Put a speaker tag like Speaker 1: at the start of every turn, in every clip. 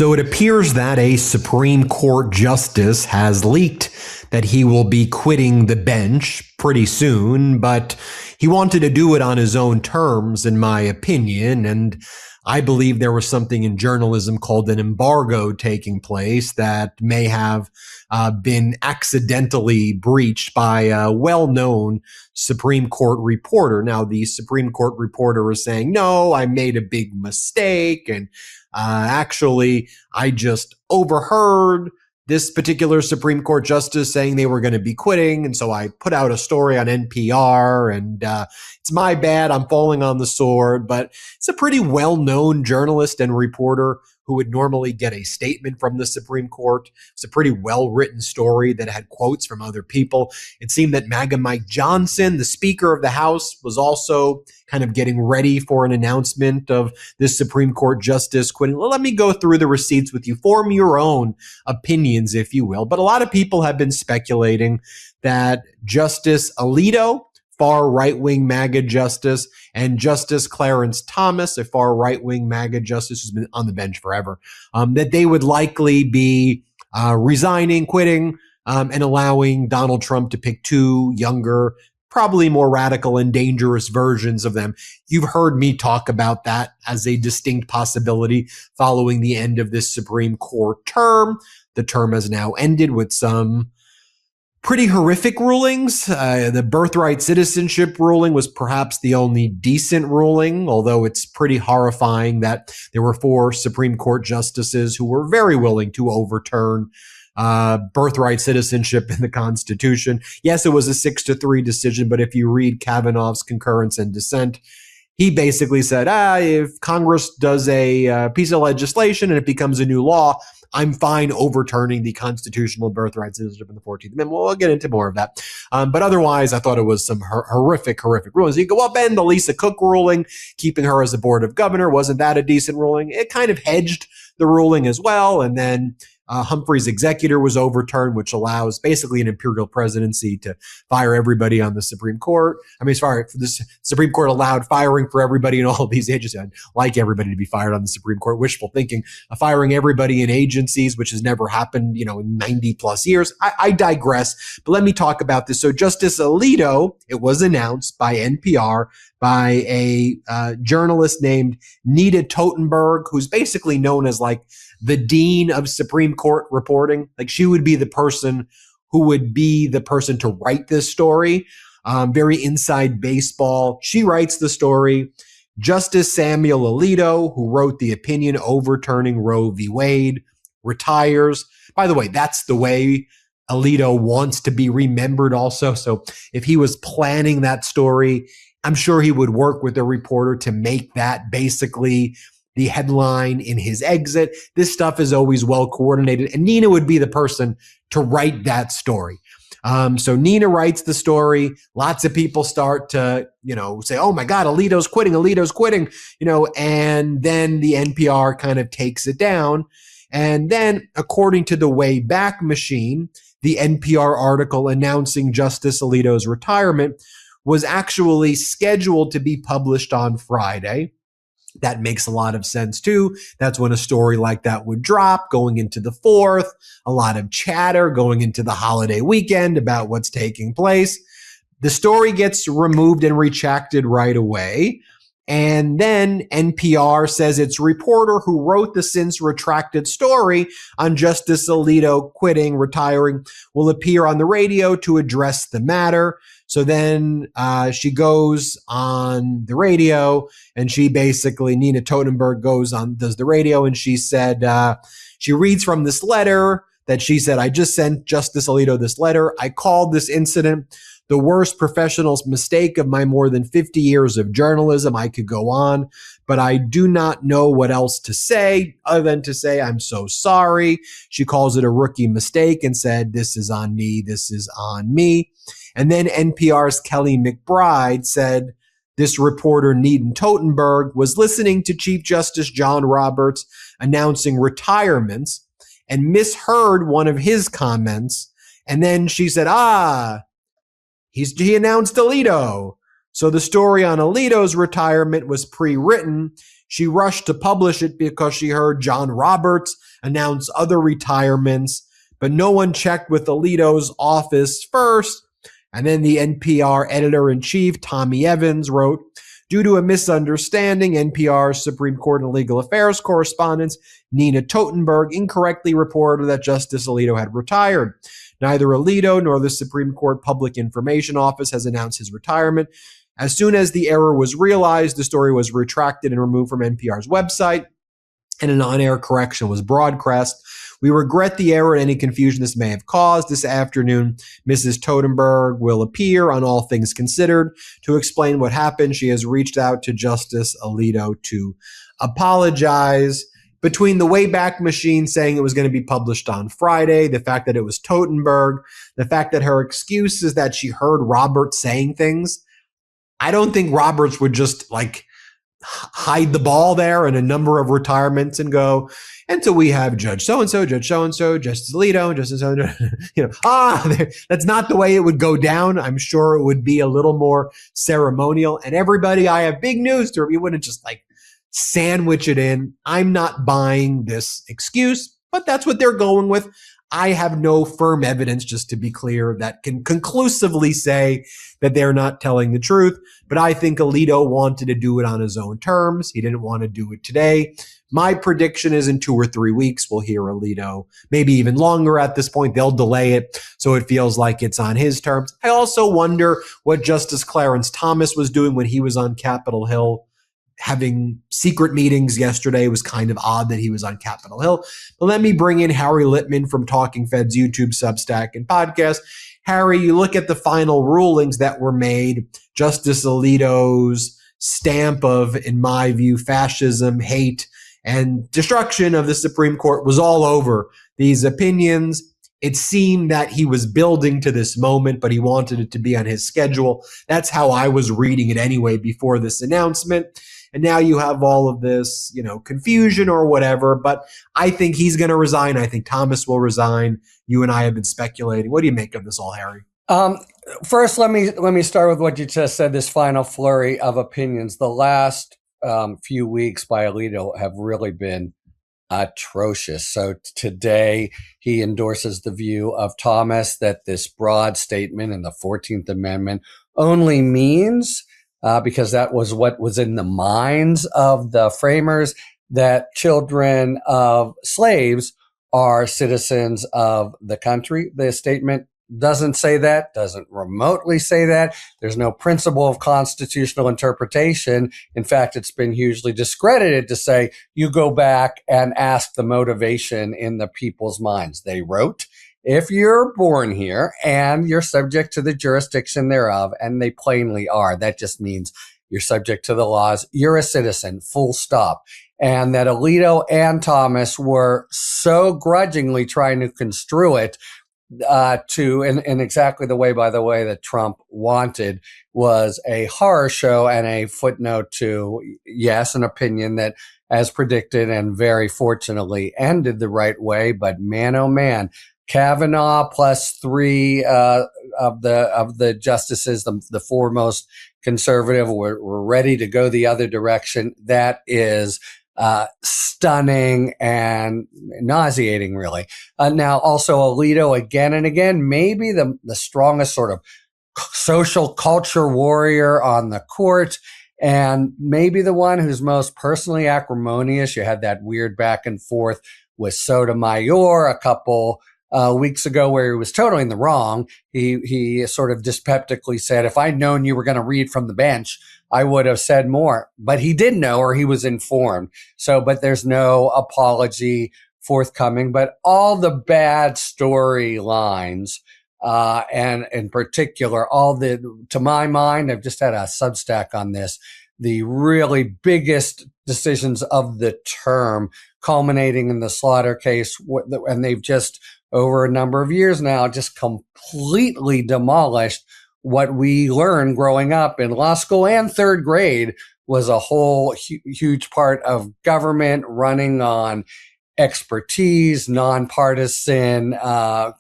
Speaker 1: So it appears that a Supreme Court justice has leaked that he will be quitting the bench pretty soon, but he wanted to do it on his own terms, in my opinion. And I believe there was something in journalism called an embargo taking place that may have been accidentally breached by a well-known Supreme Court reporter. Now, the Supreme Court reporter is saying, no, I made a big mistake. And actually, I just overheard this particular Supreme Court justice saying they were going to be quitting. And so I put out a story on NPR, and it's my bad. I'm falling on the sword. But it's a pretty well-known journalist and reporter who would normally get a statement from the Supreme Court. It's a pretty well-written story that had quotes from other people. It seemed that MAGA Mike Johnson, the Speaker of the House, was also kind of getting ready for an announcement of this Supreme Court justice quitting. Well, let me go through the receipts with you. Form your own opinions, if you will. But a lot of people have been speculating that Justice Alito, far right-wing MAGA justice, and Justice Clarence Thomas, a far right-wing MAGA justice who's been on the bench forever, that they would likely be resigning, quitting, and allowing Donald Trump to pick two younger, probably more radical and dangerous versions of them. You've heard me talk about that as a distinct possibility following the end of this Supreme Court term. The term has now ended with some pretty horrific rulings. The birthright citizenship ruling was perhaps the only decent ruling, although it's pretty horrifying that there were 4 Supreme Court justices who were very willing to overturn birthright citizenship in the Constitution. Yes, it was a 6-3 decision, but if you read Kavanaugh's concurrence and dissent, he basically said, if Congress does a piece of legislation and it becomes a new law, I'm fine overturning the constitutional birthright citizenship in the 14th Amendment. We'll get into more of that. But otherwise, I thought it was some horrific rulings. You go, well, Ben, the Lisa Cook ruling, keeping her as a board of governor, wasn't that a decent ruling? It kind of hedged the ruling as well. And then Humphrey's executor was overturned, which allows basically an imperial presidency to fire everybody on the Supreme Court. I mean, the Supreme Court allowed firing for everybody in all of these agencies. I'd like everybody to be fired on the Supreme Court. Wishful thinking. Firing everybody in agencies, which has never happened, in 90 plus years. I digress, but let me talk about this. So Justice Alito, it was announced by NPR, by a journalist named Nita Totenberg, who's basically known as like the dean of Supreme Court reporting. Like, she would be the person who would be the person to write this story. Very inside baseball. She writes the story. Justice Samuel Alito, who wrote the opinion overturning Roe v. Wade, retires. By the way, that's the way Alito wants to be remembered also. So if he was planning that story, I'm sure he would work with a reporter to make that basically the headline in his exit. This stuff is always well coordinated, and Nina would be the person to write that story. So Nina writes the story. Lots of people start to, say, oh my God, Alito's quitting, and then the NPR kind of takes it down. And then, according to the Wayback Machine, the NPR article announcing Justice Alito's retirement was actually scheduled to be published on Friday. That makes a lot of sense too. That's when a story like that would drop going into the 4th, a lot of chatter going into the holiday weekend about what's taking place. The story gets removed and retracted right away. And then NPR says its reporter who wrote the since retracted story on Justice Alito quitting, retiring, will appear on the radio to address the matter. So then she goes on the radio, and she basically, Nina Totenberg does the radio, and she said, she reads from this letter that she said, I just sent Justice Alito this letter. I called this incident the worst professional mistake of my more than 50 years of journalism. I could go on, but I do not know what else to say other than to say I'm so sorry. She calls it a rookie mistake and said, this is on me. This is on me. And then NPR's Kelly McBride said this reporter, Nita Totenberg, was listening to Chief Justice John Roberts announcing retirements and misheard one of his comments. And then she said, he announced Alito. So the story on Alito's retirement was pre-written. She rushed to publish it because she heard John Roberts announce other retirements, but no one checked with Alito's office first. And then the NPR editor-in-chief, Tommy Evans, wrote, due to a misunderstanding, NPR's Supreme Court and Legal Affairs correspondent, Nina Totenberg, incorrectly reported that Justice Alito had retired. Neither Alito nor the Supreme Court Public Information Office has announced his retirement. As soon as the error was realized, the story was retracted and removed from NPR's website, and an on-air correction was broadcast. We regret the error and any confusion this may have caused. This afternoon, Mrs. Totenberg will appear on All Things Considered to explain what happened. She has reached out to Justice Alito to apologize. Between the Wayback Machine saying it was going to be published on Friday, the fact that it was Totenberg, the fact that her excuse is that she heard Roberts saying things, I don't think Roberts would just hide the ball there in a number of retirements and go, and so we have Judge so-and-so, Judge so-and-so, Justice Alito, Justice so-and-so, that's not the way it would go down. I'm sure it would be a little more ceremonial. And everybody, I have big news to you wouldn't just sandwich it in. I'm not buying this excuse, but that's what they're going with. I have no firm evidence, just to be clear, that can conclusively say that they're not telling the truth. But I think Alito wanted to do it on his own terms. He didn't want to do it today. My prediction is in 2 or 3 weeks, we'll hear Alito, maybe even longer at this point. They'll delay it so it feels like it's on his terms. I also wonder what Justice Clarence Thomas was doing when he was on Capitol Hill. Having secret meetings yesterday was kind of odd that he was on Capitol Hill. But let me bring in Harry Littman from Talking Fed's YouTube, Substack, and podcast. Harry, you look at the final rulings that were made, Justice Alito's stamp of, in my view, fascism, hate, and destruction of the Supreme Court was all over these opinions. It seemed that he was building to this moment, but he wanted it to be on his schedule. That's how I was reading it anyway before this announcement. And now you have all of this, confusion or whatever. But I think he's going to resign. I think Thomas will resign. You and I have been speculating. What do you make of this all, Harry?
Speaker 2: First, let me start with what you just said, this final flurry of opinions. The last few weeks by Alito have really been atrocious. So today he endorses the view of Thomas that this broad statement in the 14th Amendment only means, because that was what was in the minds of the framers, that children of slaves are citizens of the country. The statement doesn't say that, doesn't remotely say that. There's no principle of constitutional interpretation. In fact, it's been hugely discredited to say you go back and ask the motivation in the people's minds. They wrote, if you're born here and you're subject to the jurisdiction thereof, and they plainly are, that just means you're subject to the laws, you're a citizen, full stop. And that Alito and Thomas were so grudgingly trying to construe it in exactly the way, by the way, that Trump wanted, was a horror show and a footnote to, yes, an opinion that, as predicted and very fortunately ended the right way. But man, oh man, Kavanaugh plus 3 of the justices, the 4 most conservative, were ready to go the other direction. That is stunning and nauseating, really. Now, also Alito again and again, maybe the strongest sort of social culture warrior on the court, and maybe the one who's most personally acrimonious. You had that weird back and forth with Sotomayor a couple weeks ago where he was totally in the wrong. He sort of dyspeptically said, if I'd known you were going to read from the bench, I would have said more. But he did know, or he was informed. But there's no apology forthcoming. But all the bad storylines, and in particular, to my mind, I've just had a Substack on this, the really biggest decisions of the term, culminating in the Slaughter case, and they've just, over a number of years now, just completely demolished what we learned growing up in law school and 3rd grade was a whole huge part of government running on expertise, nonpartisan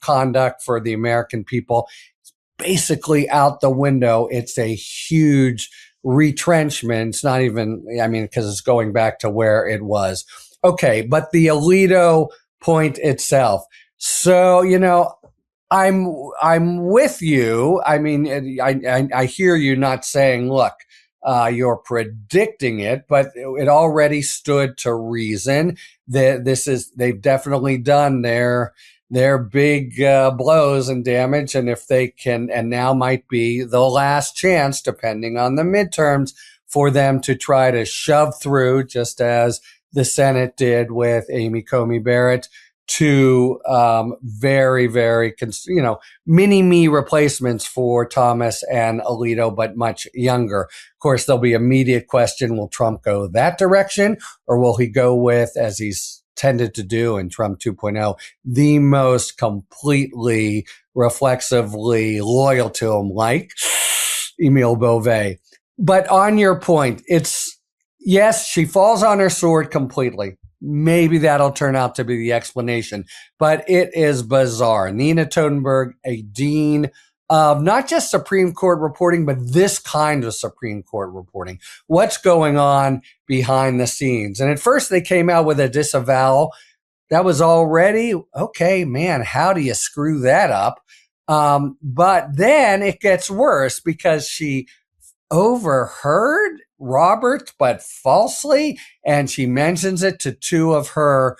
Speaker 2: conduct for the American people. It's basically out the window. It's a huge retrenchment. It's not even, because it's going back to where it was. Okay, but the Alito point itself. So, I'm with you. I hear you not saying, look, you're predicting it, but it already stood to reason that they've definitely done their big blows and damage. And if they can, and now might be the last chance, depending on the midterms, for them to try to shove through, just as the Senate did with Amy Coney Barrett, to very, very, mini-me replacements for Thomas and Alito, but much younger. Of course, there'll be immediate question, will Trump go that direction, or will he go with, as he's tended to do in Trump 2.0, the most completely reflexively loyal to him, like Emile Beauvais? But on your point, yes, she falls on her sword completely. Maybe that'll turn out to be the explanation, but it is bizarre. Nina Totenberg, a dean of not just Supreme Court reporting, but this kind of Supreme Court reporting. What's going on behind the scenes? And at first they came out with a disavowal. That was already, okay, man, how do you screw that up? But then it gets worse because she overheard Roberts, but falsely, and she mentions it to two of her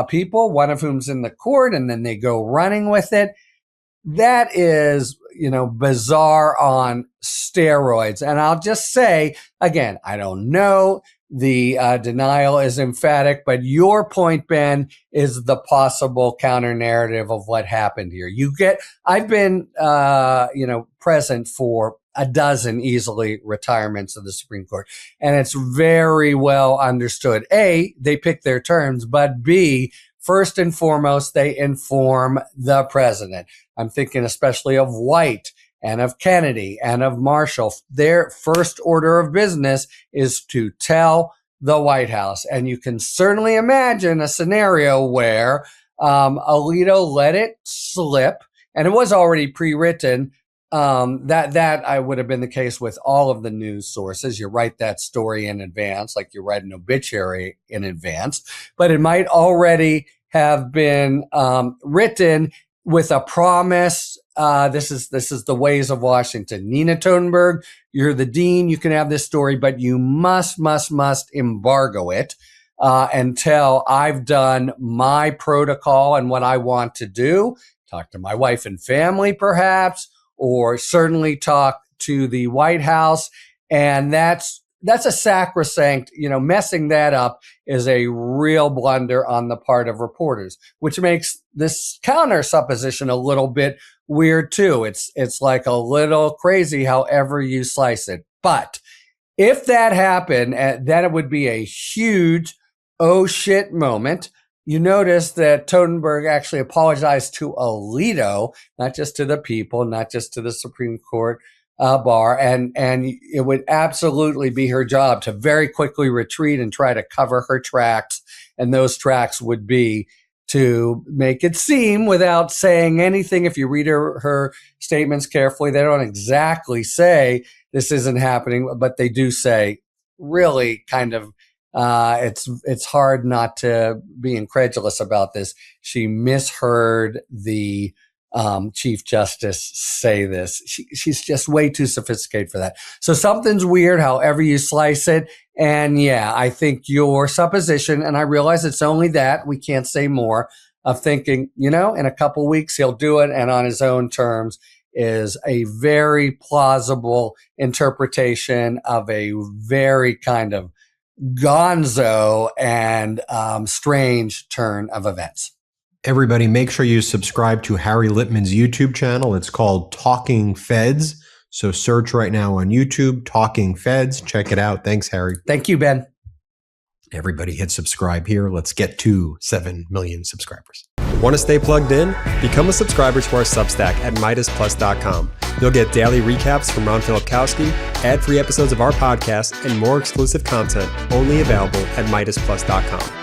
Speaker 2: people, one of whom's in the court, and then they go running with it. That is, bizarre on steroids. And I'll just say, again, I don't know. The denial is emphatic, but your point, Ben, is the possible counter narrative of what happened here. I've been, present for a dozen easily retirements of the Supreme Court. And it's very well understood. A, they pick their terms, but B, first and foremost, they inform the president. I'm thinking especially of White and of Kennedy and of Marshall. Their first order of business is to tell the White House. And you can certainly imagine a scenario where Alito let it slip, and it was already pre-written. That I would have been the case with all of the news sources. You write that story in advance, like you write an obituary in advance, but it might already have been written with a promise. This is the ways of Washington. Nina Totenberg, you're the dean. You can have this story, but you must embargo it until I've done my protocol and what I want to do. Talk to my wife and family, perhaps, or certainly talk to the White House. And that's a sacrosanct, messing that up is a real blunder on the part of reporters, which makes this counter supposition a little bit weird too. It's like a little crazy however you slice it. But if that happened, then it would be a huge oh shit moment. You notice that Totenberg actually apologized to Alito, not just to the people, not just to the Supreme Court bar. And it would absolutely be her job to very quickly retreat and try to cover her tracks. And those tracks would be to make it seem, without saying anything, if you read her statements carefully, they don't exactly say this isn't happening, but they do say really kind of, it's hard not to be incredulous about this. She misheard the Chief Justice say this. She's just way too sophisticated for that. So something's weird, however you slice it. And yeah, I think your supposition, and I realize it's only that, we can't say more, of thinking, in a couple weeks he'll do it and on his own terms, is a very plausible interpretation of a very kind of gonzo and strange turn of events.
Speaker 1: Everybody, make sure you subscribe to Harry Litman's YouTube channel. It's called Talking Feds. So search right now on YouTube, Talking Feds. Check it out. Thanks, Harry.
Speaker 2: Thank you, Ben.
Speaker 1: Everybody hit subscribe here. Let's get to 7 million subscribers. Want to stay plugged in? Become a subscriber to our Substack at MeidasPlus.com. You'll get daily recaps from Ron Filipkowski, ad-free episodes of our podcast, and more exclusive content only available at MeidasPlus.com.